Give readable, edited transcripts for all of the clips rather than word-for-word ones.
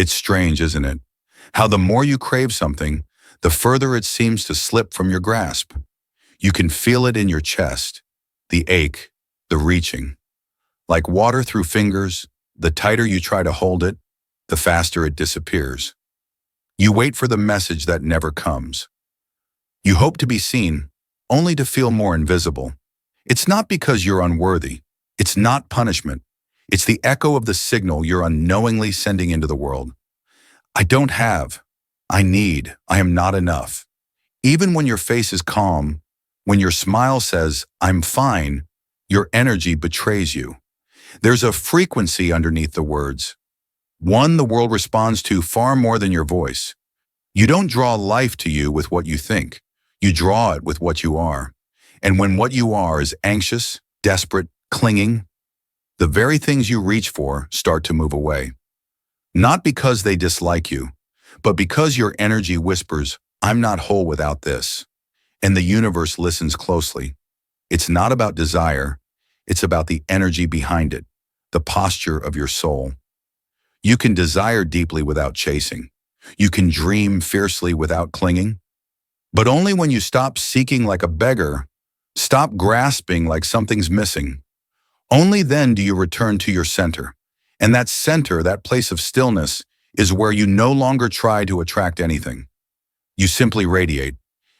It's strange, isn't it? How the more you crave something, the further it seems to slip from your grasp. You can feel it in your chest, the ache, the reaching. Like water through fingers, the tighter you try to hold it, the faster it disappears. You wait for the message that never comes. You hope to be seen, only to feel more invisible. It's not because you're unworthy. It's not punishment. It's the echo of the signal you're unknowingly sending into the world. I don't have. I need. I am not enough. Even when your face is calm, when your smile says, I'm fine, your energy betrays you. There's a frequency underneath the words. One the world responds to far more than your voice. You don't draw life to you with what you think. You draw it with what you are. And when what you are is anxious, desperate, clinging, the very things you reach for start to move away. Not because they dislike you, but because your energy whispers, I'm not whole without this. And the universe listens closely. It's not about desire. It's about the energy behind it, the posture of your soul. You can desire deeply without chasing. You can dream fiercely without clinging. But only when you stop seeking like a beggar, stop grasping like something's missing. Only then do you return to your center. And that center, that place of stillness, is where you no longer try to attract anything. You simply radiate.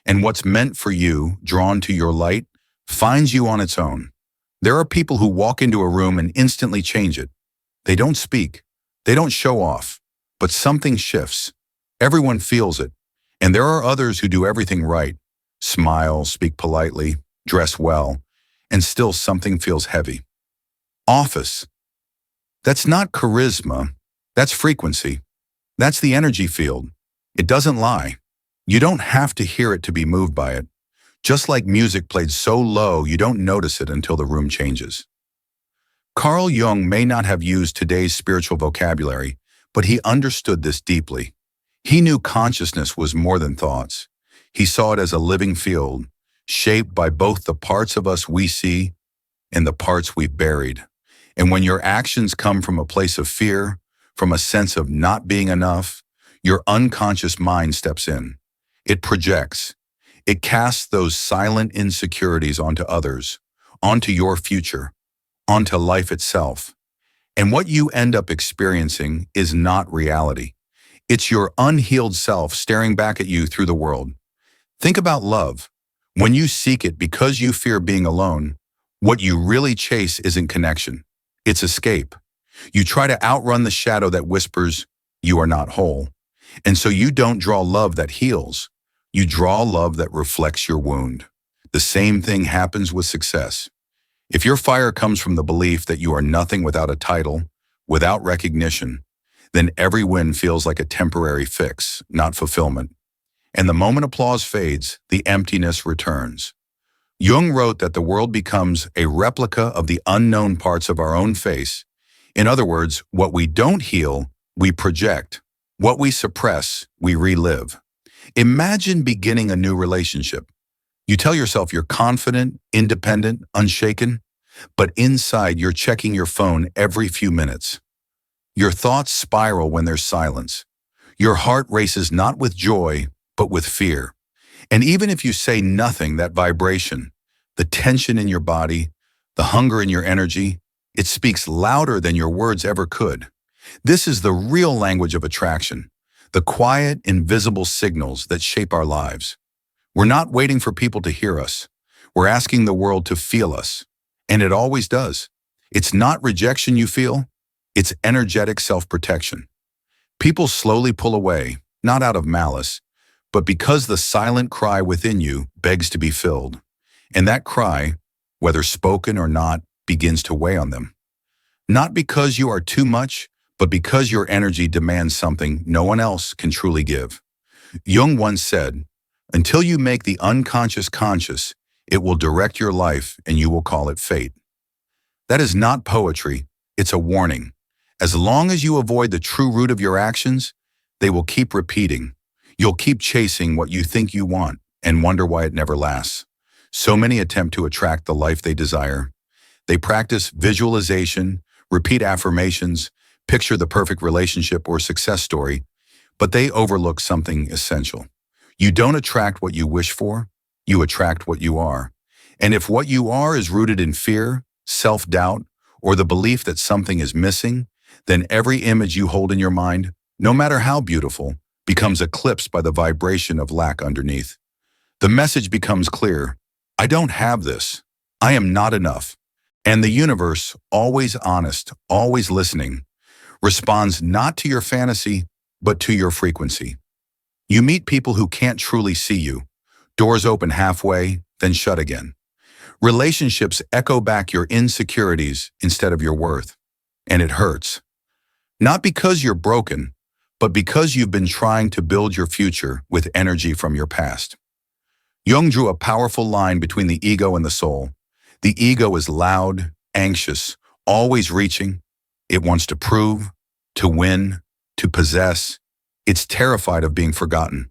And what's meant for you, drawn to your light, finds you on its own. There are people who walk into a room and instantly change it. They don't speak. They don't show off. But something shifts. Everyone feels it. And there are others who do everything right. Smile, speak politely, dress well, and still something feels heavy. Office. That's not charisma. That's frequency. That's the energy field. It doesn't lie. You don't have to hear it to be moved by it. Just like music played so low you don't notice it until the room changes. Carl Jung may not have used today's spiritual vocabulary, but he understood this deeply. He knew consciousness was more than thoughts. He saw it as a living field, shaped by both the parts of us we see and the parts we've buried. And when your actions come from a place of fear, from a sense of not being enough, your unconscious mind steps in. It projects. It casts those silent insecurities onto others, onto your future, onto life itself. And what you end up experiencing is not reality. It's your unhealed self staring back at you through the world. Think about love. When you seek it because you fear being alone, what you really chase isn't connection. It's escape. You try to outrun the shadow that whispers, you are not whole. And so you don't draw love that heals. You draw love that reflects your wound. The same thing happens with success. If your fire comes from the belief that you are nothing without a title, without recognition, then every win feels like a temporary fix, not fulfillment. And the moment applause fades, the emptiness returns. Jung wrote that the world becomes a replica of the unknown parts of our own face. In other words, what we don't heal, we project. What we suppress, we relive. Imagine beginning a new relationship. You tell yourself you're confident, independent, unshaken, but inside you're checking your phone every few minutes. Your thoughts spiral when there's silence. Your heart races not with joy, but with fear. And even if you say nothing, that vibration, the tension in your body, the hunger in your energy, it speaks louder than your words ever could. This is the real language of attraction, the quiet, invisible signals that shape our lives. We're not waiting for people to hear us. We're asking the world to feel us. And it always does. It's not rejection you feel, it's energetic self-protection. People slowly pull away, not out of malice, but because the silent cry within you begs to be filled. And that cry, whether spoken or not, begins to weigh on them. Not because you are too much, but because your energy demands something no one else can truly give. Jung once said, until you make the unconscious conscious, it will direct your life and you will call it fate. That is not poetry, it's a warning. As long as you avoid the true root of your actions, they will keep repeating. You'll keep chasing what you think you want and wonder why it never lasts. So many attempt to attract the life they desire. They practice visualization, repeat affirmations, picture the perfect relationship or success story, but they overlook something essential. You don't attract what you wish for, you attract what you are. And if what you are is rooted in fear, self-doubt, or the belief that something is missing, then every image you hold in your mind, no matter how beautiful, becomes eclipsed by the vibration of lack underneath. The message becomes clear. I don't have this. I am not enough. And the universe, always honest, always listening, responds not to your fantasy, but to your frequency. You meet people who can't truly see you. Doors open halfway, then shut again. Relationships echo back your insecurities instead of your worth. And it hurts. Not because you're broken, but because you've been trying to build your future with energy from your past. Jung drew a powerful line between the ego and the soul. The ego is loud, anxious, always reaching. It wants to prove, to win, to possess. It's terrified of being forgotten.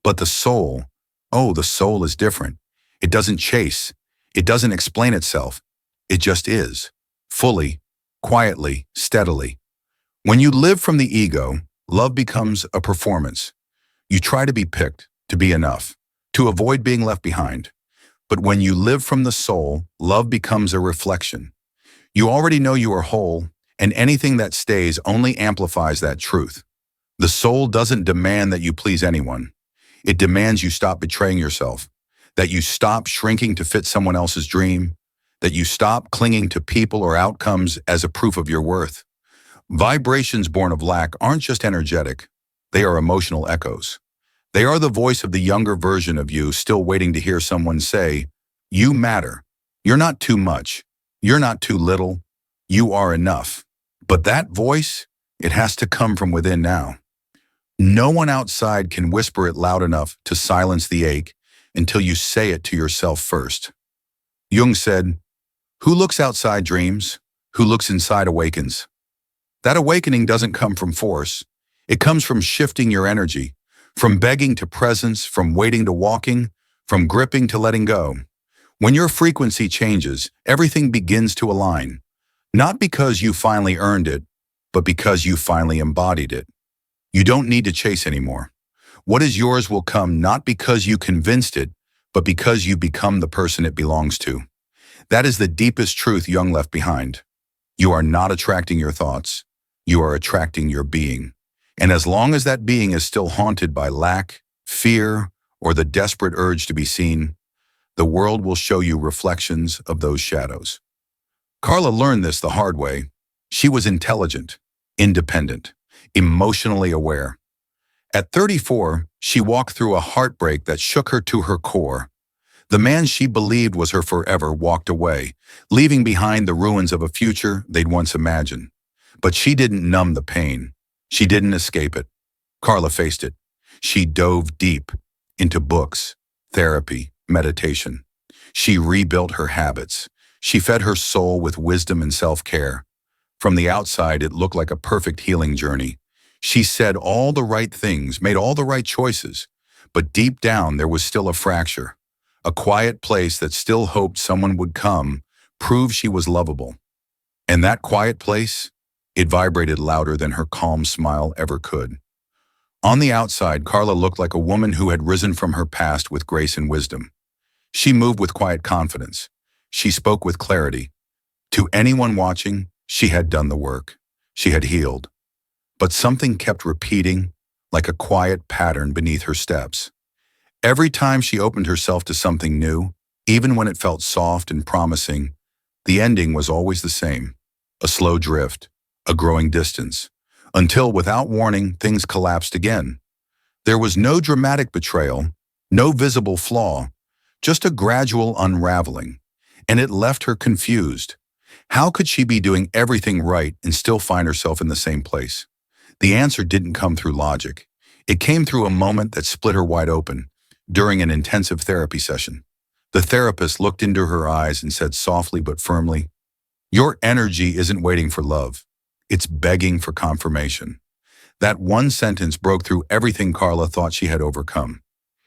But the soul, oh, the soul is different. It doesn't chase. It doesn't explain itself. It just is, fully, quietly, steadily. When you live from the ego, love becomes a performance. You try to be picked, to be enough, to avoid being left behind. But when you live from the soul, love becomes a reflection. You already know you are whole, and anything that stays only amplifies that truth. The soul doesn't demand that you please anyone. It demands you stop betraying yourself, that you stop shrinking to fit someone else's dream, that you stop clinging to people or outcomes as a proof of your worth. Vibrations born of lack aren't just energetic, they are emotional echoes. They are the voice of the younger version of you still waiting to hear someone say, "You matter. You're not too much. You're not too little. You are enough." But that voice, it has to come from within now. No one outside can whisper it loud enough to silence the ache until you say it to yourself first. Jung said, "Who looks outside dreams, who looks inside awakens." That awakening doesn't come from force. It comes from shifting your energy, from begging to presence, from waiting to walking, from gripping to letting go. When your frequency changes, everything begins to align. Not because you finally earned it, but because you finally embodied it. You don't need to chase anymore. What is yours will come not because you convinced it, but because you become the person it belongs to. That is the deepest truth Jung left behind. You are not attracting your thoughts. You are attracting your being. And as long as that being is still haunted by lack, fear, or the desperate urge to be seen, the world will show you reflections of those shadows. Carla learned this the hard way. She was intelligent, independent, emotionally aware. At 34, she walked through a heartbreak that shook her to her core. The man she believed was her forever walked away, leaving behind the ruins of a future they'd once imagined. But she didn't numb the pain. She didn't escape it. Carla faced it. She dove deep into books, therapy, meditation. She rebuilt her habits. She fed her soul with wisdom and self-care. From the outside, it looked like a perfect healing journey. She said all the right things, made all the right choices, but deep down there was still a fracture, a quiet place that still hoped someone would come, prove she was lovable. And that quiet place, it vibrated louder than her calm smile ever could. On the outside, Carla looked like a woman who had risen from her past with grace and wisdom. She moved with quiet confidence. She spoke with clarity. To anyone watching, she had done the work. She had healed. But something kept repeating, like a quiet pattern beneath her steps. Every time she opened herself to something new, even when it felt soft and promising, the ending was always the same. A slow drift, a growing distance, until without warning, things collapsed again. There was no dramatic betrayal, no visible flaw, just a gradual unraveling, and it left her confused. How could she be doing everything right and still find herself in the same place? The answer didn't come through logic. It came through a moment that split her wide open during an intensive therapy session. The therapist looked into her eyes and said softly but firmly, "Your energy isn't waiting for love. It's begging for confirmation." That one sentence broke through everything Carla thought she had overcome.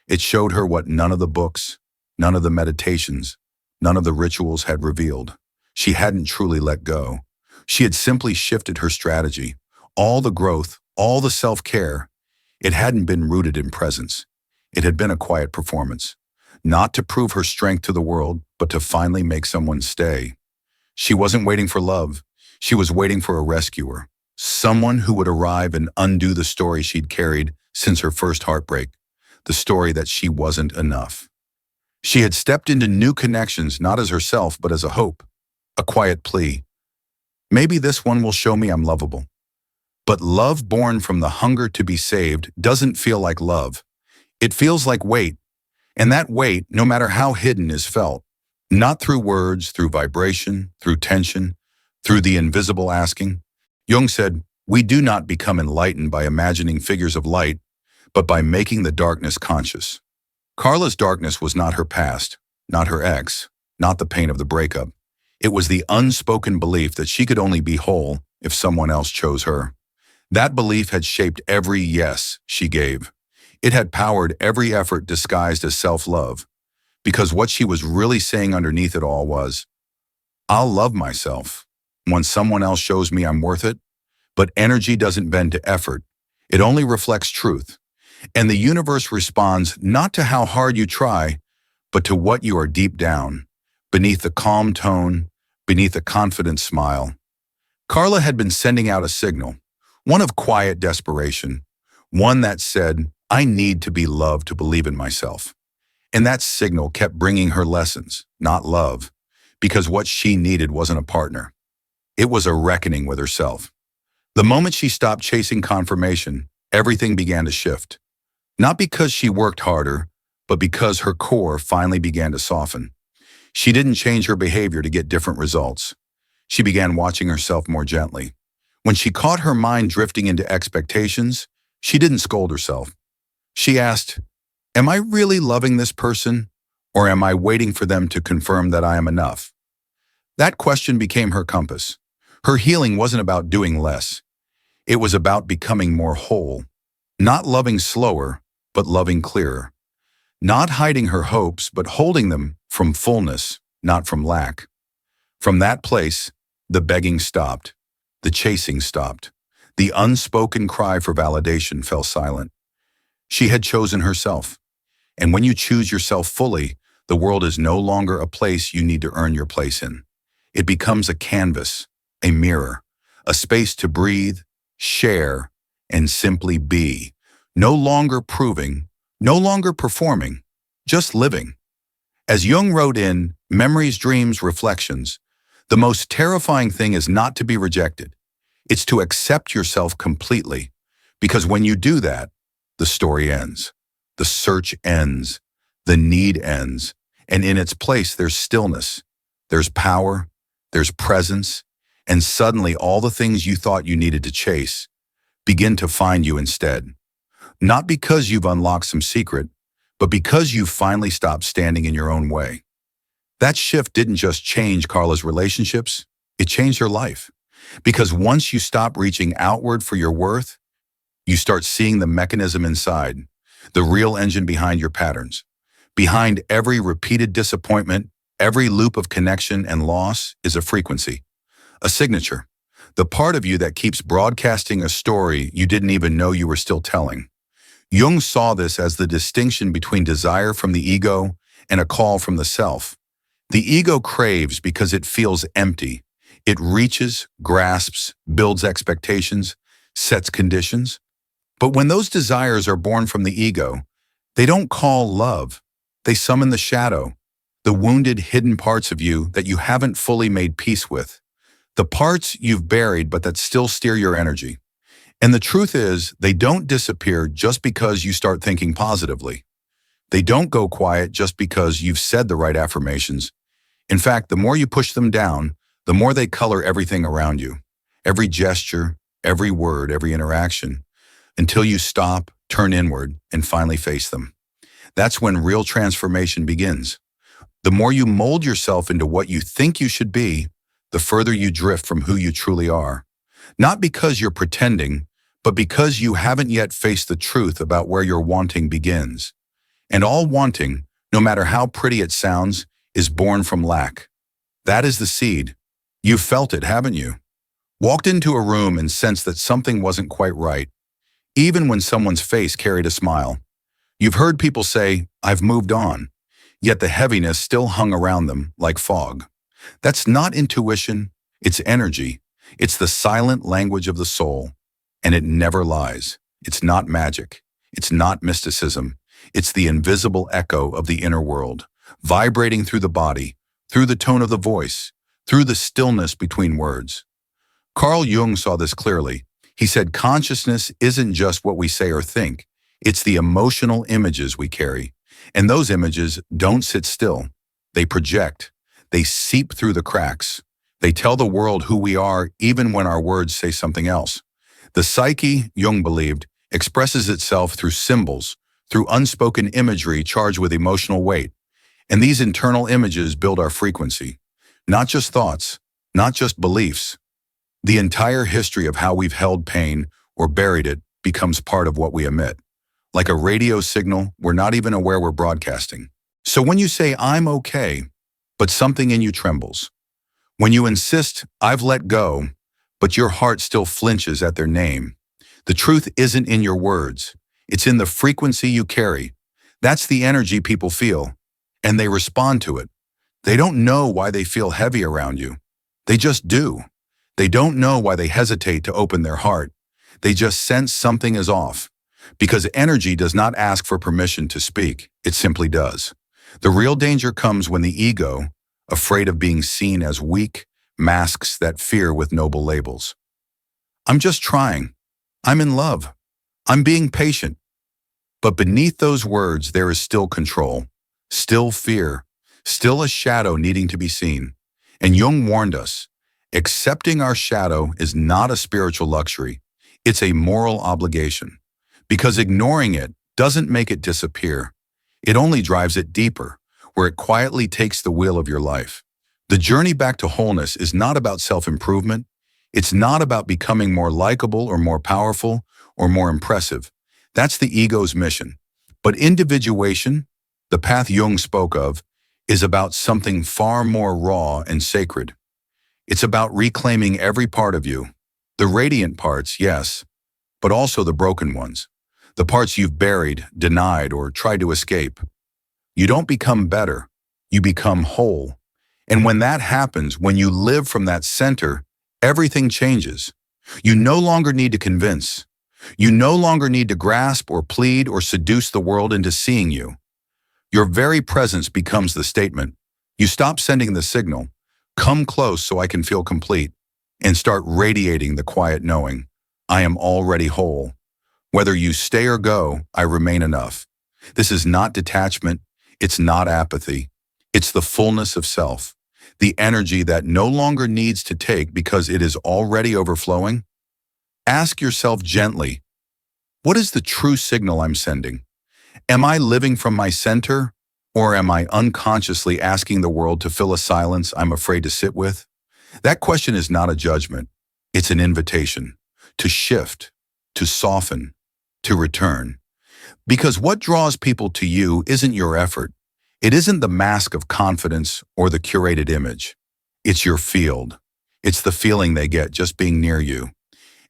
It showed her what none of the books, none of the meditations, none of the rituals had revealed. She hadn't truly let go. She had simply shifted her strategy, All the growth, all the self-care, it hadn't been rooted in presence. It had been a quiet performance. Not to prove her strength to the world, but to finally make someone stay. She wasn't waiting for love. She was waiting for a rescuer. Someone who would arrive and undo the story she'd carried since her first heartbreak. The story that she wasn't enough. She had stepped into new connections not as herself, but as a hope. A quiet plea. Maybe this one will show me I'm lovable. But love born from the hunger to be saved doesn't feel like love. It feels like weight. And that weight, no matter how hidden, is felt. Not through words, through vibration, through tension, through the invisible asking. Jung said, "We do not become enlightened by imagining figures of light, but by making the darkness conscious." Carla's darkness was not her past, not her ex, not the pain of the breakup. It was the unspoken belief that she could only be whole if someone else chose her. That belief had shaped every yes she gave. It had powered every effort disguised as self-love. Because what she was really saying underneath it all was, I'll love myself when someone else shows me I'm worth it. But energy doesn't bend to effort. It only reflects truth. And the universe responds not to how hard you try, but to what you are deep down, beneath the calm tone, beneath a confident smile. Carla had been sending out a signal, one of quiet desperation, one that said, I need to be loved to believe in myself. And that signal kept bringing her lessons, not love, because what she needed wasn't a partner. It was a reckoning with herself. The moment she stopped chasing confirmation, everything began to shift. Not because she worked harder, but because her core finally began to soften. She didn't change her behavior to get different results. She began watching herself more gently. When she caught her mind drifting into expectations, she didn't scold herself. She asked, am I really loving this person, or am I waiting for them to confirm that I am enough? That question became her compass. Her healing wasn't about doing less. It was about becoming more whole, not loving slower, but loving clearer. Not hiding her hopes, but holding them from fullness, not from lack. From that place, the begging stopped. The chasing stopped. The unspoken cry for validation fell silent. She had chosen herself. And when you choose yourself fully, the world is no longer a place you need to earn your place in. It becomes a canvas, a mirror, a space to breathe, share, and simply be. No longer proving, no longer performing, just living. As Jung wrote in Memories, Dreams, Reflections, the most terrifying thing is not to be rejected. It's to accept yourself completely. Because when you do that, the story ends. The search ends. The need ends. And in its place, there's stillness. There's power. There's presence. And suddenly all the things you thought you needed to chase begin to find you instead. Not because you've unlocked some secret, but because you've finally stopped standing in your own way. That shift didn't just change Carla's relationships, it changed her life. Because once you stop reaching outward for your worth, you start seeing the mechanism inside, the real engine behind your patterns. Behind every repeated disappointment, every loop of connection and loss is a frequency, a signature, the part of you that keeps broadcasting a story you didn't even know you were still telling. Jung saw this as the distinction between desire from the ego and a call from the self. The ego craves because it feels empty. It reaches, grasps, builds expectations, sets conditions. But when those desires are born from the ego, they don't call love. They summon the shadow, the wounded, hidden parts of you that you haven't fully made peace with, the parts you've buried but that still steer your energy. And the truth is, they don't disappear just because you start thinking positively. They don't go quiet just because you've said the right affirmations. In fact, the more you push them down, the more they color everything around you. Every gesture, every word, every interaction, until you stop, turn inward, and finally face them. That's when real transformation begins. The more you mold yourself into what you think you should be, the further you drift from who you truly are. Not because you're pretending, but because you haven't yet faced the truth about where your wanting begins. And all wanting, no matter how pretty it sounds, is born from lack. That is the seed. You've felt it, haven't you? Walked into a room and sensed that something wasn't quite right, even when someone's face carried a smile. You've heard people say, "I've moved on," yet the heaviness still hung around them like fog. That's not intuition, it's energy. It's the silent language of the soul, and it never lies. It's not magic. It's not mysticism. It's the invisible echo of the inner world, vibrating through the body, through the tone of the voice, through the stillness between words. Carl Jung saw this clearly. He said consciousness isn't just what we say or think, it's the emotional images we carry. And those images don't sit still. They project. They seep through the cracks. They tell the world who we are even when our words say something else. The psyche, Jung believed, expresses itself through symbols, through unspoken imagery charged with emotional weight. And these internal images build our frequency. Not just thoughts, not just beliefs. The entire history of how we've held pain or buried it becomes part of what we emit. Like a radio signal, we're not even aware we're broadcasting. So when you say, "I'm okay," but something in you trembles. When you insist, "I've let go," but your heart still flinches at their name. The truth isn't in your words. It's in the frequency you carry. That's the energy people feel, and they respond to it. They don't know why they feel heavy around you. They just do. They don't know why they hesitate to open their heart. They just sense something is off. Because energy does not ask for permission to speak, it simply does. The real danger comes when the ego, afraid of being seen as weak, masks that fear with noble labels. "I'm just trying. I'm in love. I'm being patient." But beneath those words, there is still control, still fear, still a shadow needing to be seen. And Jung warned us, accepting our shadow is not a spiritual luxury. It's a moral obligation. Because ignoring it doesn't make it disappear. It only drives it deeper, where it quietly takes the wheel of your life. The journey back to wholeness is not about self-improvement. It's not about becoming more likable or more powerful or more impressive. That's the ego's mission. But individuation, the path Jung spoke of, is about something far more raw and sacred. It's about reclaiming every part of you. The radiant parts, yes, but also the broken ones. The parts you've buried, denied, or tried to escape. You don't become better, you become whole. And when that happens, when you live from that center, everything changes. You no longer need to convince. You no longer need to grasp or plead or seduce the world into seeing you. Your very presence becomes the statement. You stop sending the signal, "Come close so I can feel complete," and start radiating the quiet knowing, "I am already whole. Whether you stay or go, I remain enough." This is not detachment. It's not apathy. It's the fullness of self, the energy that no longer needs to take because it is already overflowing. Ask yourself gently, what is the true signal I'm sending? Am I living from my center, or am I unconsciously asking the world to fill a silence I'm afraid to sit with? That question is not a judgment. It's an invitation to shift, to soften, to return. Because what draws people to you isn't your effort. It isn't the mask of confidence or the curated image. It's your field. It's the feeling they get just being near you.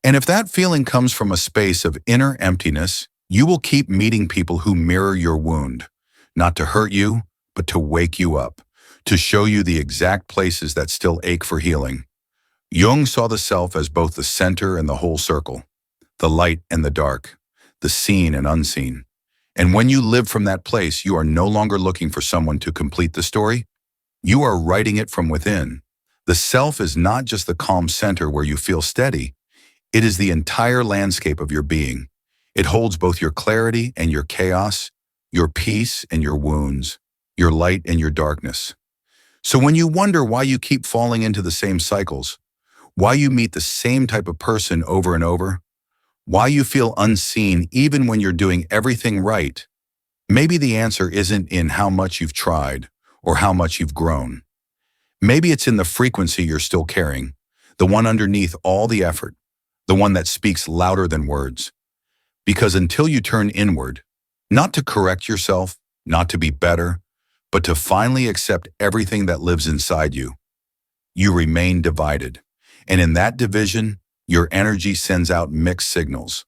And if that feeling comes from a space of inner emptiness, you will keep meeting people who mirror your wound, not to hurt you, but to wake you up, to show you the exact places that still ache for healing. Jung saw the self as both the center and the whole circle, the light and the dark, the seen and unseen. And when you live from that place, you are no longer looking for someone to complete the story. You are writing it from within. The self is not just the calm center where you feel steady. It is the entire landscape of your being. It holds both your clarity and your chaos, your peace and your wounds, your light and your darkness. So when you wonder why you keep falling into the same cycles, why you meet the same type of person over and over, why you feel unseen even when you're doing everything right, maybe the answer isn't in how much you've tried or how much you've grown. Maybe it's in the frequency you're still carrying, the one underneath all the effort, the one that speaks louder than words. Because until you turn inward, not to correct yourself, not to be better, but to finally accept everything that lives inside you, you remain divided. And in that division, your energy sends out mixed signals.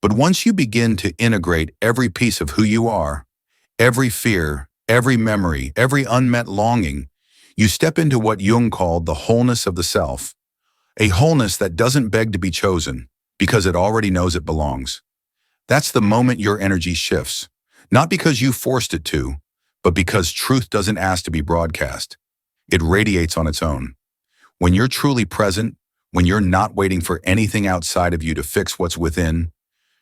But once you begin to integrate every piece of who you are, every fear, every memory, every unmet longing, you step into what Jung called the wholeness of the self, a wholeness that doesn't beg to be chosen because it already knows it belongs. That's the moment your energy shifts, not because you forced it to, but because truth doesn't ask to be broadcast. It radiates on its own. When you're truly present, when you're not waiting for anything outside of you to fix what's within,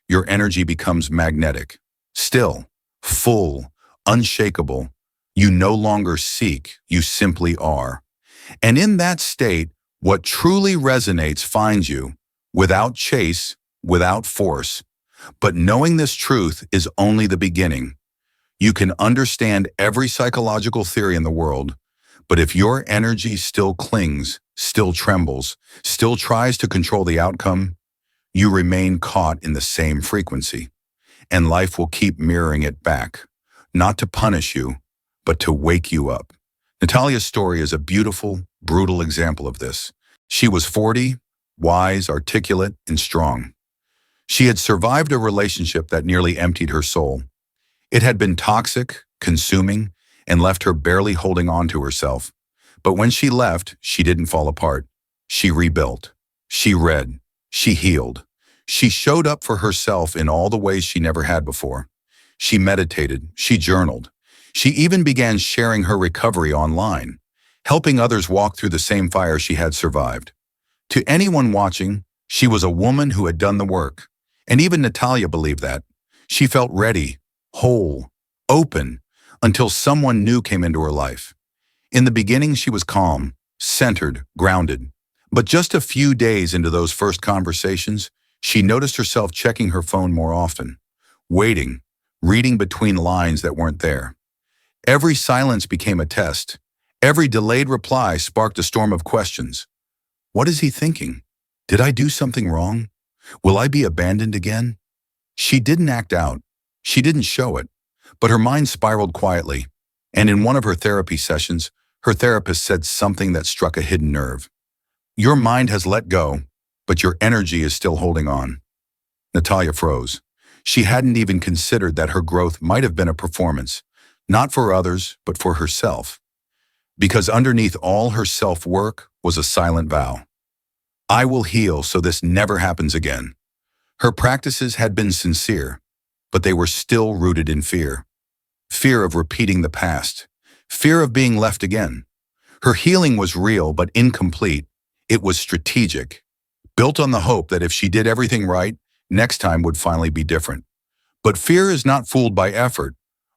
your energy becomes magnetic, still, full, unshakable. You no longer seek, you simply are. And in that state, what truly resonates finds you, without chase, without force. But knowing this truth is only the beginning. You can understand every psychological theory in the world, but if your energy still clings, still trembles, still tries to control the outcome, you remain caught in the same frequency, and life will keep mirroring it back, not to punish you, but to wake you up. Natalia's story is a beautiful, brutal example of this. She was 40, wise, articulate, and strong. She had survived a relationship that nearly emptied her soul. It had been toxic, consuming, and left her barely holding on to herself. But when she left, she didn't fall apart. She rebuilt. She read. She healed. She showed up for herself in all the ways she never had before. She meditated. She journaled. She even began sharing her recovery online, helping others walk through the same fire she had survived. To anyone watching, she was a woman who had done the work. And even Natalia believed that. She felt ready, whole, open, until someone new came into her life. In the beginning, she was calm, centered, grounded. But just a few days into those first conversations, she noticed herself checking her phone more often, waiting, reading between lines that weren't there. Every silence became a test. Every delayed reply sparked a storm of questions. What is he thinking? Did I do something wrong? Will I be abandoned again? She didn't act out. She didn't show it. But her mind spiraled quietly. And in one of her therapy sessions, her therapist said something that struck a hidden nerve. Your mind has let go, but your energy is still holding on. Natalia froze. She hadn't even considered that her growth might have been a performance, not for others, but for herself. Because underneath all her self-work was a silent vow. I will heal so this never happens again. Her practices had been sincere, but they were still rooted in fear. Fear of repeating the past. Fear of being left again. Her healing was real but incomplete. It was strategic, built on the hope that if she did everything right, next time would finally be different. But fear is not fooled by effort.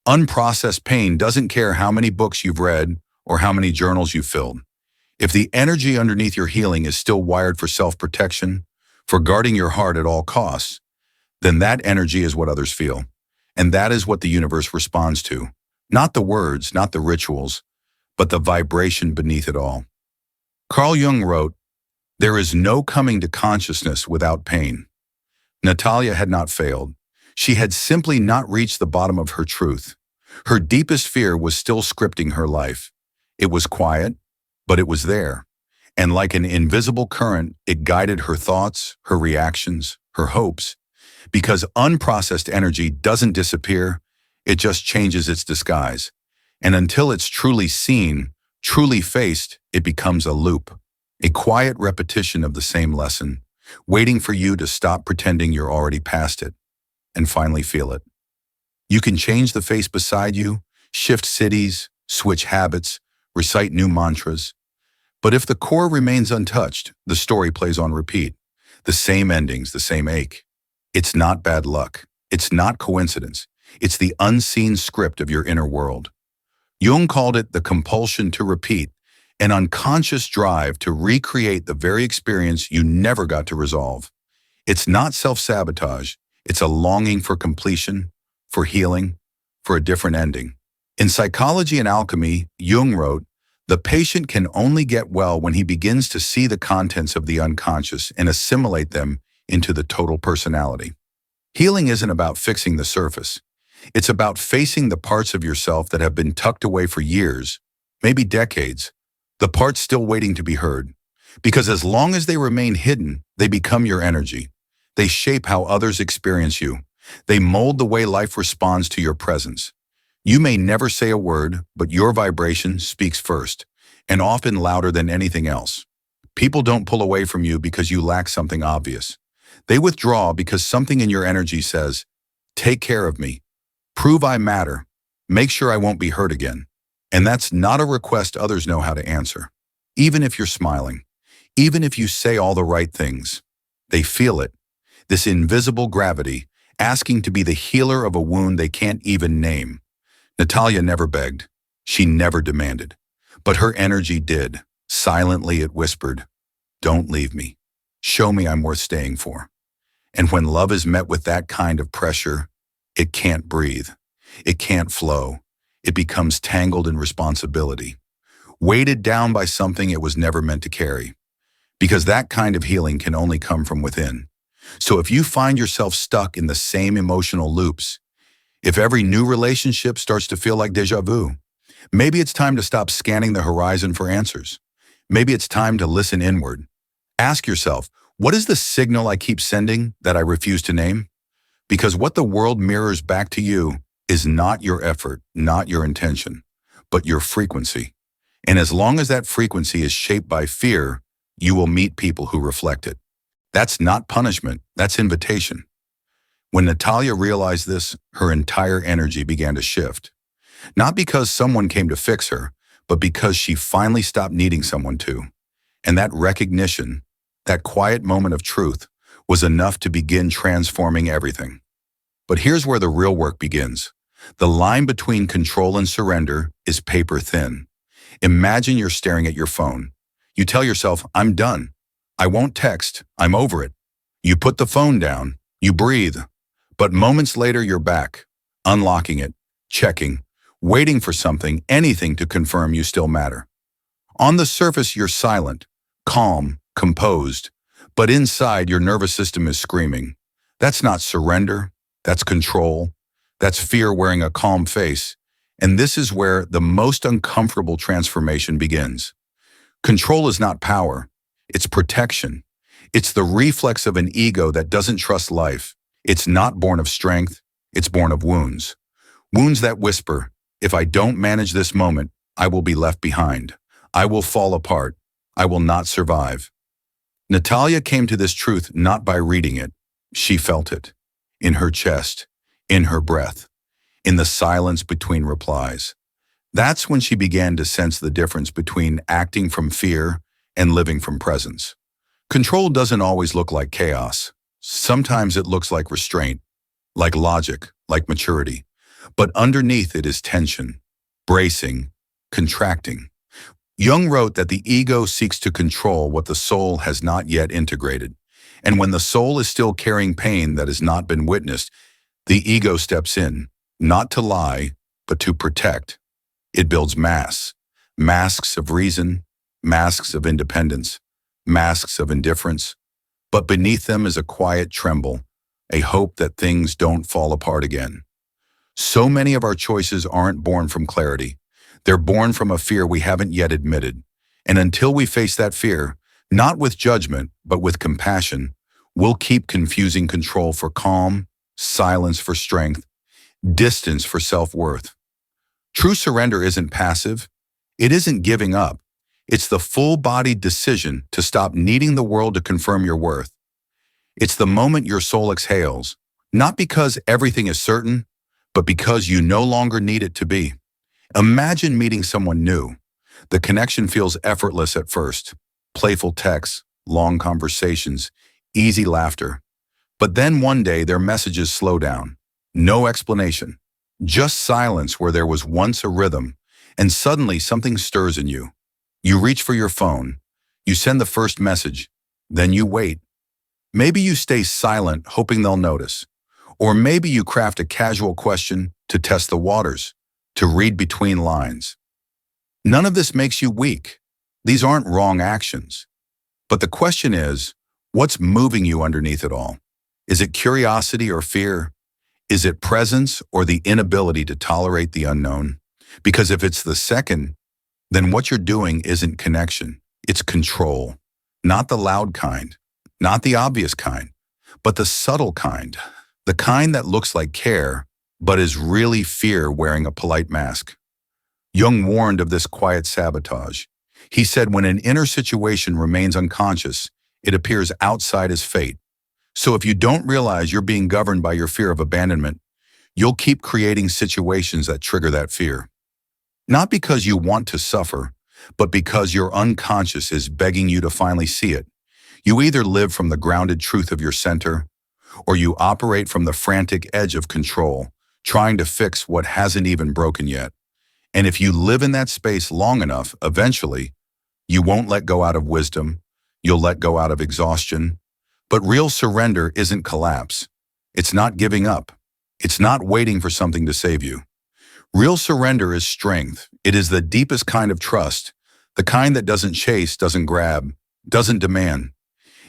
Unprocessed pain doesn't care how many books you've read or how many journals you've filled. If the energy underneath your healing is still wired for self-protection, for guarding your heart at all costs, then that energy is what others feel. And that is what the universe responds to. Not the words, not the rituals, but the vibration beneath it all. Carl Jung wrote, "There is no coming to consciousness without pain." Natalia had not failed. She had simply not reached the bottom of her truth. Her deepest fear was still scripting her life. It was quiet, but it was there. And like an invisible current, it guided her thoughts, her reactions, her hopes. Because unprocessed energy doesn't disappear, it just changes its disguise. And until it's truly seen, truly faced, it becomes a loop. A quiet repetition of the same lesson, waiting for you to stop pretending you're already past it, and finally feel it. You can change the face beside you, shift cities, switch habits, recite new mantras. But if the core remains untouched, the story plays on repeat. The same endings, the same ache. It's not bad luck. It's not coincidence. It's the unseen script of your inner world. Jung called it the compulsion to repeat, an unconscious drive to recreate the very experience you never got to resolve. It's not self-sabotage. It's a longing for completion, for healing, for a different ending. In Psychology and Alchemy, Jung wrote, "The patient can only get well when he begins to see the contents of the unconscious and assimilate them into the total personality." Healing isn't about fixing the surface. It's about facing the parts of yourself that have been tucked away for years, maybe decades, the parts still waiting to be heard. Because as long as they remain hidden, they become your energy. They shape how others experience you. They mold the way life responds to your presence. You may never say a word, but your vibration speaks first, and often louder than anything else. People don't pull away from you because you lack something obvious. They withdraw because something in your energy says, take care of me, prove I matter, make sure I won't be hurt again. And that's not a request others know how to answer. Even if you're smiling, even if you say all the right things, they feel it. This invisible gravity, asking to be the healer of a wound they can't even name. Natalia never begged. She never demanded. But her energy did. Silently it whispered, don't leave me. Show me I'm worth staying for. And when love is met with that kind of pressure, it can't breathe. It can't flow. It becomes tangled in responsibility, weighted down by something it was never meant to carry. Because that kind of healing can only come from within. So if you find yourself stuck in the same emotional loops, if every new relationship starts to feel like déjà vu, maybe it's time to stop scanning the horizon for answers. Maybe it's time to listen inward. Ask yourself, what is the signal I keep sending that I refuse to name? Because what the world mirrors back to you is not your effort, not your intention, but your frequency. And as long as that frequency is shaped by fear, you will meet people who reflect it. That's not punishment, that's invitation. When Natalia realized this, her entire energy began to shift. Not because someone came to fix her, but because she finally stopped needing someone to. And that recognition, that quiet moment of truth, was enough to begin transforming everything. But here's where the real work begins. The line between control and surrender is paper thin. Imagine you're staring at your phone. You tell yourself, I'm done. I won't text. I'm over it. You put the phone down. You breathe. But moments later, you're back, unlocking it, checking, waiting for something, anything to confirm you still matter. On the surface, you're silent, calm, composed, but inside, your nervous system is screaming. That's not surrender. That's control. That's fear wearing a calm face. And this is where the most uncomfortable transformation begins. Control is not power. It's protection. It's the reflex of an ego that doesn't trust life. It's not born of strength. It's born of wounds. Wounds that whisper, if I don't manage this moment, I will be left behind. I will fall apart. I will not survive. Natalia came to this truth not by reading it. She felt it. In her chest, in her breath, in the silence between replies. That's when she began to sense the difference between acting from fear and living from presence. Control doesn't always look like chaos. Sometimes it looks like restraint, like logic, like maturity. But underneath it is tension, bracing, contracting. Jung wrote that the ego seeks to control what the soul has not yet integrated. And when the soul is still carrying pain that has not been witnessed, the ego steps in, not to lie, but to protect. It builds masks of reason, masks of independence, masks of indifference. But beneath them is a quiet tremble, a hope that things don't fall apart again. So many of our choices aren't born from clarity. They're born from a fear we haven't yet admitted. And until we face that fear, not with judgment, but with compassion, we'll keep confusing control for calm, silence for strength, distance for self-worth. True surrender isn't passive. It isn't giving up. It's the full-bodied decision to stop needing the world to confirm your worth. It's the moment your soul exhales, not because everything is certain, but because you no longer need it to be. Imagine meeting someone new. The connection feels effortless at first. Playful texts, long conversations, easy laughter. But then one day their messages slow down. No explanation. Just silence where there was once a rhythm, and suddenly something stirs in you. You reach for your phone. You send the first message. Then you wait. Maybe you stay silent, hoping they'll notice. Or maybe you craft a casual question to test the waters, to read between lines. None of this makes you weak. These aren't wrong actions. But the question is, what's moving you underneath it all? Is it curiosity or fear? Is it presence or the inability to tolerate the unknown? Because if it's the second, then what you're doing isn't connection, it's control. Not the loud kind, not the obvious kind, but the subtle kind. The kind that looks like care, but is really fear wearing a polite mask. Jung warned of this quiet sabotage. He said when an inner situation remains unconscious, it appears outside as fate. So if you don't realize you're being governed by your fear of abandonment, you'll keep creating situations that trigger that fear. Not because you want to suffer, but because your unconscious is begging you to finally see it. You either live from the grounded truth of your center, or you operate from the frantic edge of control, trying to fix what hasn't even broken yet. And if you live in that space long enough, eventually, you won't let go out of wisdom, you'll let go out of exhaustion. But real surrender isn't collapse. It's not giving up. It's not waiting for something to save you. Real surrender is strength. It is the deepest kind of trust, the kind that doesn't chase, doesn't grab, doesn't demand.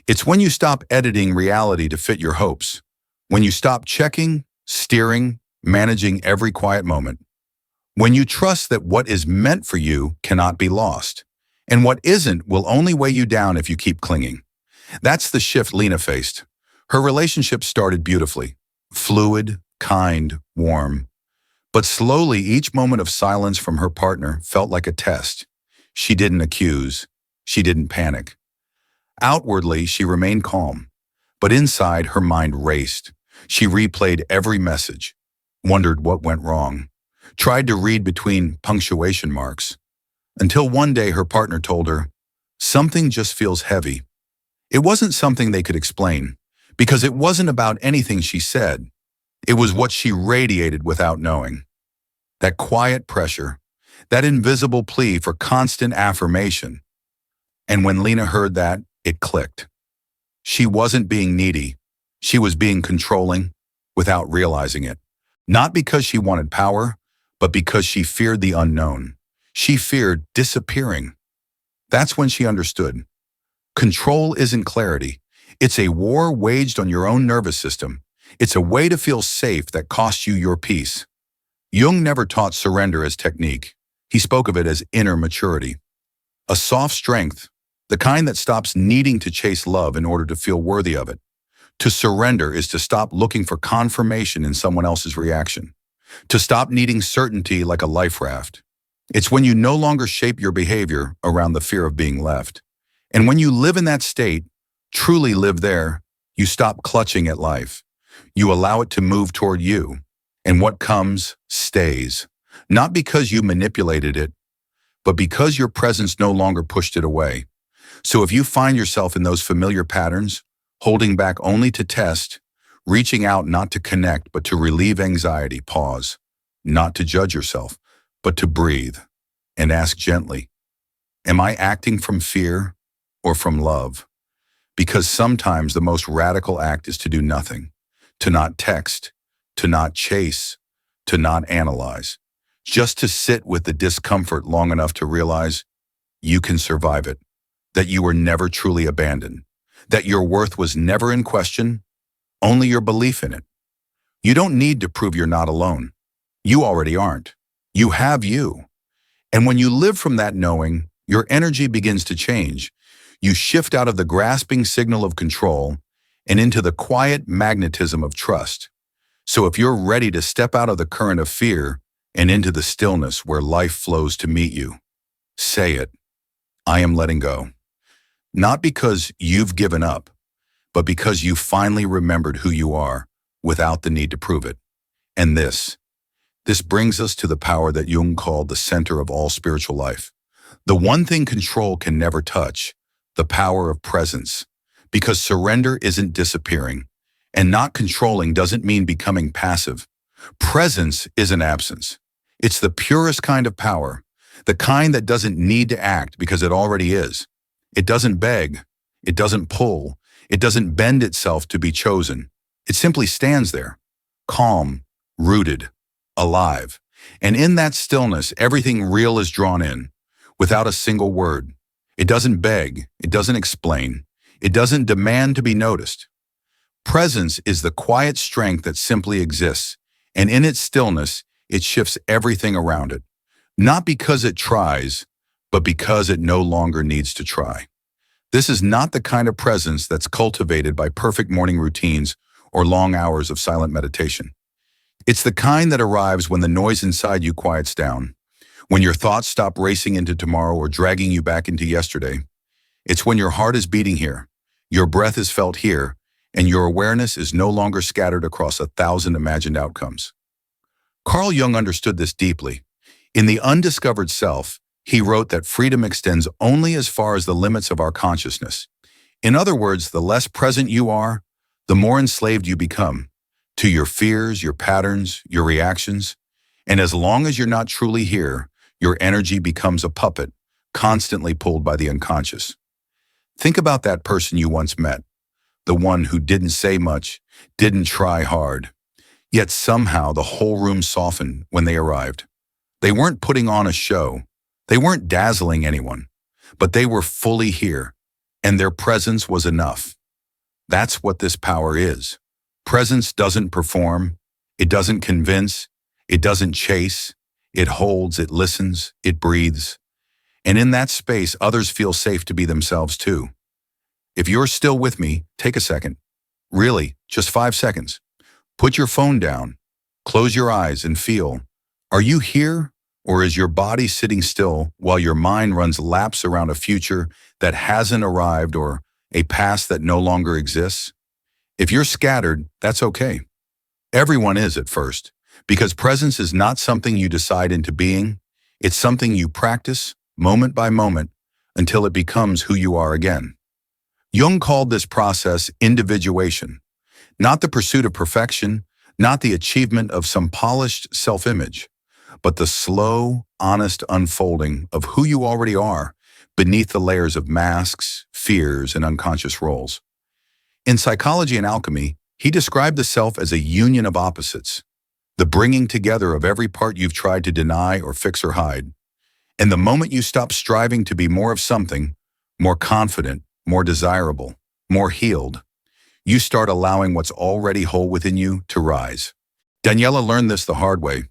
It's when you stop editing reality to fit your hopes, when you stop checking, steering, managing every quiet moment, when you trust that what is meant for you cannot be lost, and what isn't will only weigh you down if you keep clinging. That's the shift Lena faced. Her relationship started beautifully, fluid, kind, warm. But slowly, each moment of silence from her partner felt like a test. She didn't accuse. She didn't panic. Outwardly, she remained calm. But inside, her mind raced. She replayed every message, wondered what went wrong, tried to read between punctuation marks, until one day her partner told her, "Something just feels heavy." It wasn't something they could explain, because it wasn't about anything she said. It was what she radiated without knowing. That quiet pressure, that invisible plea for constant affirmation. And when Lena heard that, it clicked. She wasn't being needy. She was being controlling without realizing it. Not because she wanted power, but because she feared the unknown. She feared disappearing. That's when she understood. Control isn't clarity. It's a war waged on your own nervous system. It's a way to feel safe that costs you your peace. Jung never taught surrender as technique. He spoke of it as inner maturity. A soft strength, the kind that stops needing to chase love in order to feel worthy of it. To surrender is to stop looking for confirmation in someone else's reaction. To stop needing certainty like a life raft. It's when you no longer shape your behavior around the fear of being left. And when you live in that state, truly live there, you stop clutching at life. You allow it to move toward you. And what comes, stays. Not because you manipulated it, but because your presence no longer pushed it away. So if you find yourself in those familiar patterns, holding back only to test, reaching out not to connect, but to relieve anxiety, pause. Not to judge yourself, but to breathe and ask gently, am I acting from fear or from love? Because sometimes the most radical act is to do nothing, to not text, to not chase, to not analyze, just to sit with the discomfort long enough to realize you can survive it, that you were never truly abandoned, that your worth was never in question, only your belief in it. You don't need to prove you're not alone. You already aren't. You have you. And when you live from that knowing, your energy begins to change. You shift out of the grasping signal of control and into the quiet magnetism of trust. So if you're ready to step out of the current of fear and into the stillness where life flows to meet you, say it, I am letting go. Not because you've given up, but because you finally remembered who you are without the need to prove it. And this brings us to the power that Jung called the center of all spiritual life. The one thing control can never touch, the power of presence. Because surrender isn't disappearing, and not controlling doesn't mean becoming passive. Presence isn't absence. It's the purest kind of power, the kind that doesn't need to act because it already is. It doesn't beg, it doesn't pull, it doesn't bend itself to be chosen. It simply stands there, calm, rooted, alive. And in that stillness, everything real is drawn in, without a single word. It doesn't beg, it doesn't explain, it doesn't demand to be noticed. Presence is the quiet strength that simply exists, and in its stillness, it shifts everything around it. Not because it tries, but because it no longer needs to try. This is not the kind of presence that's cultivated by perfect morning routines or long hours of silent meditation. It's the kind that arrives when the noise inside you quiets down, when your thoughts stop racing into tomorrow or dragging you back into yesterday. It's when your heart is beating here, your breath is felt here, and your awareness is no longer scattered across 1,000 imagined outcomes. Carl Jung understood this deeply. In The Undiscovered Self, he wrote that freedom extends only as far as the limits of our consciousness. In other words, the less present you are, the more enslaved you become to your fears, your patterns, your reactions. And as long as you're not truly here, your energy becomes a puppet, constantly pulled by the unconscious. Think about that person you once met, the one who didn't say much, didn't try hard, yet somehow the whole room softened when they arrived. They weren't putting on a show. They weren't dazzling anyone, but they were fully here, and their presence was enough. That's what this power is. Presence doesn't perform, it doesn't convince, it doesn't chase, it holds, it listens, it breathes. And in that space, others feel safe to be themselves too. If you're still with me, take a second. Really, just 5 seconds. Put your phone down, close your eyes and feel. Are you here, or is your body sitting still while your mind runs laps around a future that hasn't arrived or a past that no longer exists? If you're scattered, that's okay. Everyone is at first, because presence is not something you decide into being. It's something you practice, moment by moment, until it becomes who you are again. Jung called this process individuation, not the pursuit of perfection, not the achievement of some polished self-image, but the slow, honest unfolding of who you already are beneath the layers of masks, fears, and unconscious roles. In Psychology and Alchemy, he described the self as a union of opposites, the bringing together of every part you've tried to deny or fix or hide. And the moment you stop striving to be more of something, more confident, more desirable, more healed, you start allowing what's already whole within you to rise. Daniela learned this the hard way.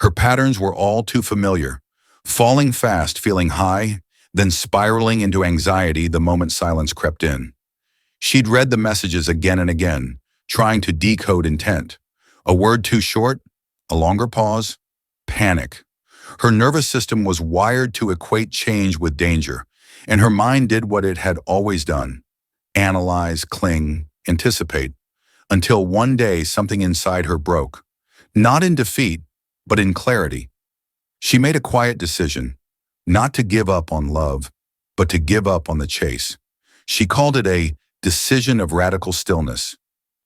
Her patterns were all too familiar, falling fast, feeling high, then spiraling into anxiety the moment silence crept in. She'd read the messages again and again, trying to decode intent. A word too short, a longer pause, panic. Her nervous system was wired to equate change with danger, and her mind did what it had always done: analyze, cling, anticipate, until one day something inside her broke. Not in defeat, but in clarity. She made a quiet decision, not to give up on love, but to give up on the chase. She called it a decision of radical stillness.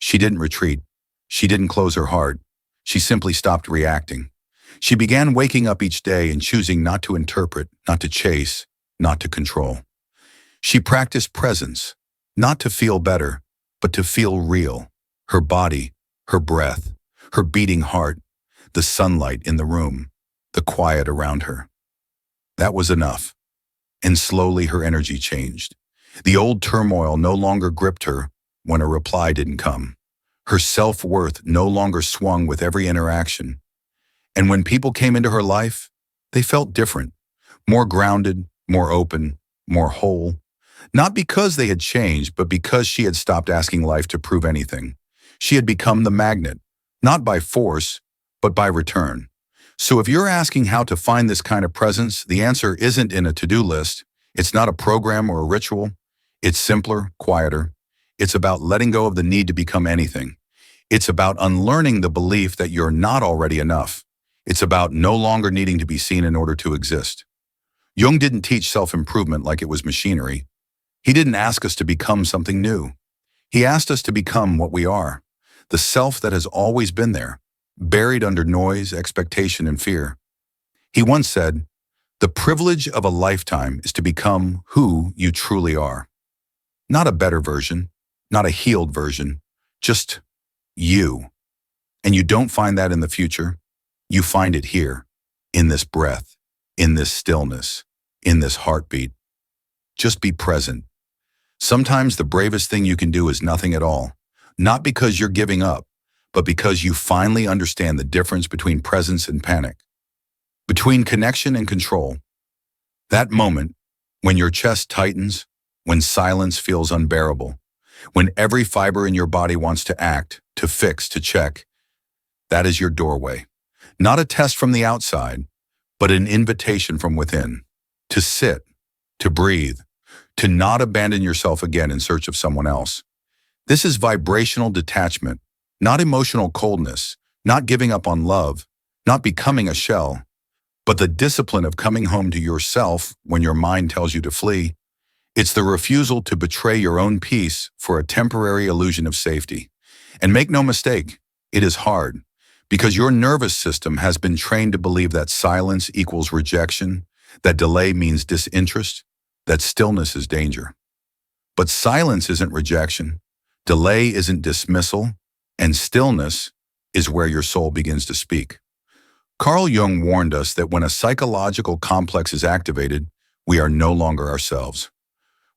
She didn't retreat. She didn't close her heart. She simply stopped reacting. She began waking up each day and choosing not to interpret, not to chase, not to control. She practiced presence, not to feel better, but to feel real. Her body, her breath, her beating heart, the sunlight in the room, the quiet around her. That was enough. And slowly her energy changed. The old turmoil no longer gripped her when a reply didn't come. Her self-worth no longer swung with every interaction. And when people came into her life, they felt different, more grounded, more open, more whole. Not because they had changed, but because she had stopped asking life to prove anything. She had become the magnet, not by force, but by return. So if you're asking how to find this kind of presence, the answer isn't in a to-do list. It's not a program or a ritual. It's simpler, quieter. It's about letting go of the need to become anything. It's about unlearning the belief that you're not already enough. It's about no longer needing to be seen in order to exist. Jung didn't teach self-improvement like it was machinery. He didn't ask us to become something new. He asked us to become what we are, the self that has always been there, buried under noise, expectation, and fear. He once said, "The privilege of a lifetime is to become who you truly are." Not a better version, not a healed version, just you. And you don't find that in the future. You find it here, in this breath, in this stillness, in this heartbeat. Just be present. Sometimes the bravest thing you can do is nothing at all, not because you're giving up, but because you finally understand the difference between presence and panic, between connection and control. That moment when your chest tightens, when silence feels unbearable, when every fiber in your body wants to act, to fix, to check. That is your doorway. Not a test from the outside, but an invitation from within. To sit, to breathe, to not abandon yourself again in search of someone else. This is vibrational detachment, not emotional coldness, not giving up on love, not becoming a shell, but the discipline of coming home to yourself when your mind tells you to flee. It's the refusal to betray your own peace for a temporary illusion of safety. And make no mistake, it is hard, because your nervous system has been trained to believe that silence equals rejection, that delay means disinterest, that stillness is danger. But silence isn't rejection, delay isn't dismissal, and stillness is where your soul begins to speak. Carl Jung warned us that when a psychological complex is activated, we are no longer ourselves.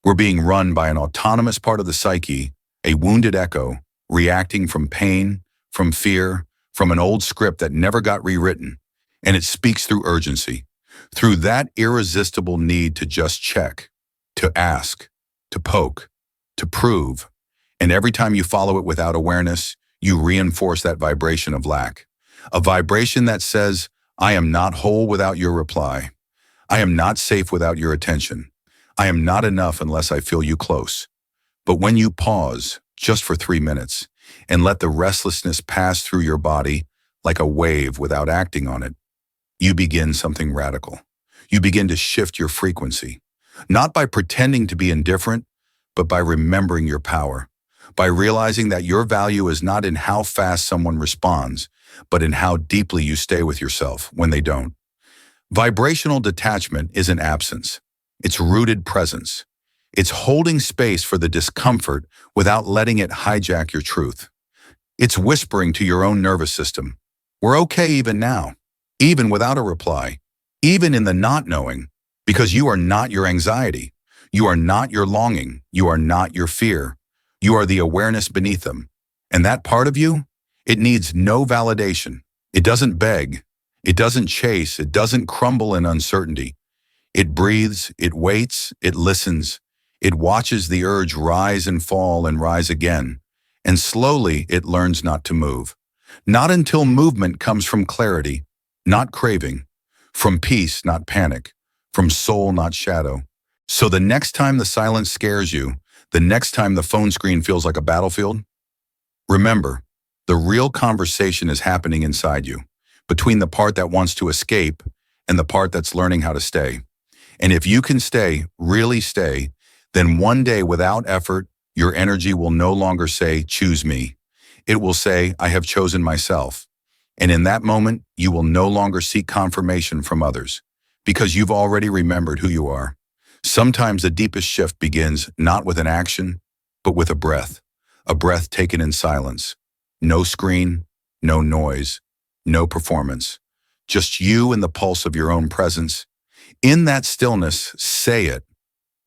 We're being run by an autonomous part of the psyche, a wounded echo, reacting from pain, from fear, from an old script that never got rewritten. And it speaks through urgency, through that irresistible need to just check, to ask, to poke, to prove. And every time you follow it without awareness, you reinforce that vibration of lack. A vibration that says, I am not whole without your reply. I am not safe without your attention. I am not enough unless I feel you close. But when you pause, just for 3 minutes, and let the restlessness pass through your body like a wave without acting on it, you begin something radical. You begin to shift your frequency, not by pretending to be indifferent, but by remembering your power, by realizing that your value is not in how fast someone responds, but in how deeply you stay with yourself when they don't. Vibrational detachment isn't absence. It's rooted presence. It's holding space for the discomfort without letting it hijack your truth. It's whispering to your own nervous system, we're okay even now, even without a reply, even in the not knowing, because you are not your anxiety. You are not your longing. You are not your fear. You are the awareness beneath them. And that part of you, it needs no validation. It doesn't beg. It doesn't chase. It doesn't crumble in uncertainty. It breathes, it waits, it listens. It watches the urge rise and fall and rise again. And slowly it learns not to move. Not until movement comes from clarity, not craving, from peace, not panic, from soul, not shadow. So the next time the silence scares you, the next time the phone screen feels like a battlefield, remember, the real conversation is happening inside you, between the part that wants to escape and the part that's learning how to stay. And if you can stay, really stay, then one day without effort, your energy will no longer say, choose me. It will say, I have chosen myself. And in that moment, you will no longer seek confirmation from others, because you've already remembered who you are. Sometimes the deepest shift begins not with an action, but with a breath taken in silence. No screen, no noise, no performance. Just you and the pulse of your own presence. In that stillness, say it,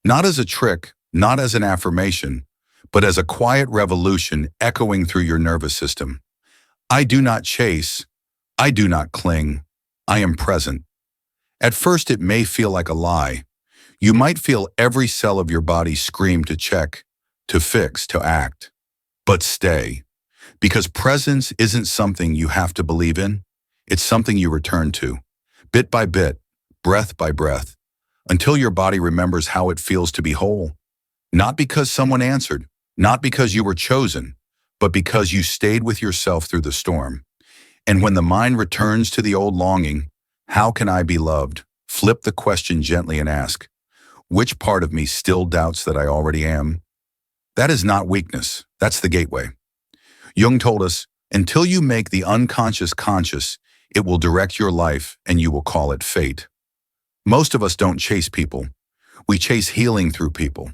not as a trick, not as an affirmation, but as a quiet revolution echoing through your nervous system. I do not chase. I do not cling. I am present. At first, it may feel like a lie. You might feel every cell of your body scream to check, to fix, to act. But stay, because presence isn't something you have to believe in. It's something you return to, bit by bit, breath by breath, until your body remembers how it feels to be whole. Not because someone answered, not because you were chosen, but because you stayed with yourself through the storm. And when the mind returns to the old longing, how can I be loved? Flip the question gently and ask, which part of me still doubts that I already am? That is not weakness, that's the gateway. Jung told us, until you make the unconscious conscious, it will direct your life and you will call it fate. Most of us don't chase people. We chase healing through people.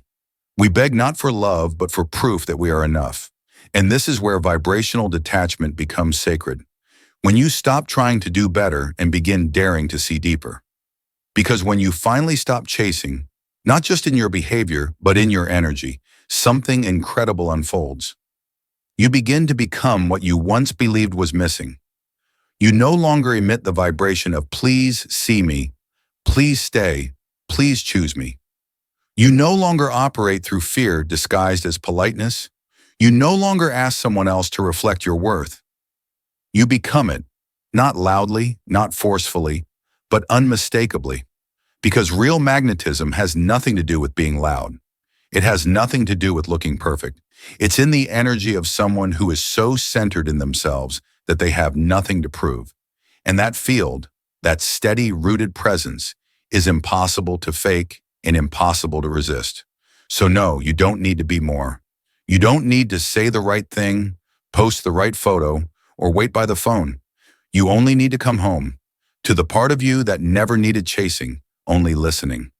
We beg not for love, but for proof that we are enough. And this is where vibrational detachment becomes sacred. When you stop trying to do better and begin daring to see deeper. Because when you finally stop chasing, not just in your behavior, but in your energy, something incredible unfolds. You begin to become what you once believed was missing. You no longer emit the vibration of please see me, please stay, please choose me. You no longer operate through fear disguised as politeness. You no longer ask someone else to reflect your worth. You become it, not loudly, not forcefully, but unmistakably. Because real magnetism has nothing to do with being loud. It has nothing to do with looking perfect. It's in the energy of someone who is so centered in themselves that they have nothing to prove. And that field, that steady, rooted presence, is impossible to fake and impossible to resist. So no, you don't need to be more. You don't need to say the right thing, post the right photo, or wait by the phone. You only need to come home to the part of you that never needed chasing, only listening.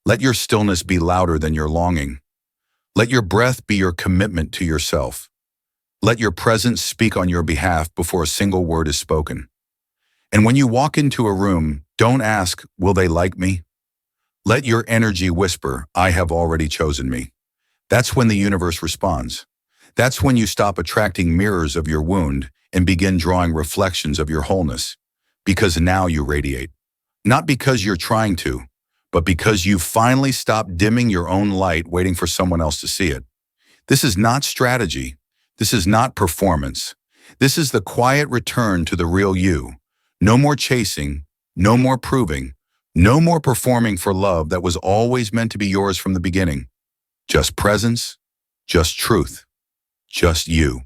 Let your stillness be louder than your longing. Let your breath be your commitment to yourself. Let your presence speak on your behalf before a single word is spoken. And when you walk into a room, don't ask, will they like me? Let your energy whisper, I have already chosen me. That's when the universe responds. That's when you stop attracting mirrors of your wound and begin drawing reflections of your wholeness. Because now you radiate. Not because you're trying to, but because you finally stopped dimming your own light waiting for someone else to see it. This is not strategy. This is not performance. This is the quiet return to the real you. No more chasing, no more proving, no more performing for love that was always meant to be yours from the beginning. Just presence, just truth, just you.